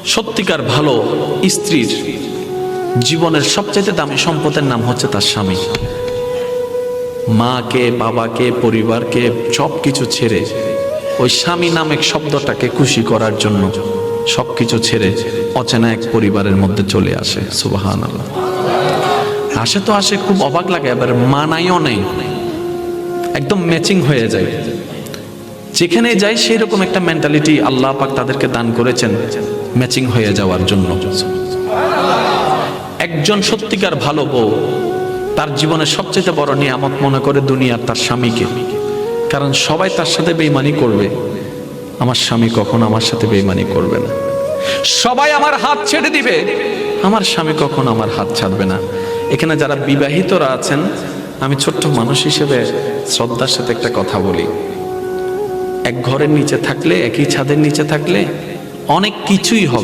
সত্যিকার ভালো স্ত্রীর জীবনের সবচেয়ে দামি সম্পদের নাম হচ্ছে তার স্বামী। মাকে, বাবাকে, পরিবারকে সবকিছু ছেড়ে ওই স্বামী নামক শব্দটাকে খুশি করার জন্য সবকিছু ছেড়ে অচেনা এক পরিবারের মধ্যে চলে আসে। সুবহানাল্লাহ। আসে তো আসে, খুব অবাক লাগে, এবার মানাইও নেই, একদম ম্যাচিং হয়ে যায়। যেখানে যাই সেই রকম একটা মেন্টালিটি আল্লাহ পাক তাদেরকে দান করেছেন ম্যাচিং হয়ে যাওয়ার জন্য। একজন সত্যিকার ভালো বউ তার জীবনের সবচেয়ে বড় নিয়ামত মনে করে দুনিয়ার তার স্বামীকে। কারণ সবাই তার সাথে বেঈমানি করবে, আমার স্বামী কখনো আমার সাথে বেঈমানি করবে না। সবাই আমার হাত ছেড়ে দিবে, আমার স্বামী কখনো আমার হাত ছাড়বে না। এখানে যারা বিবাহিতরা আছেন, আমি ছোট্ট মানুষ হিসেবে শ্রদ্ধার সাথে একটা কথা বলি। এক ঘরের নিচে থাকলে, একই ছাদের নিচে থাকলে অনেক কিছুই হবে।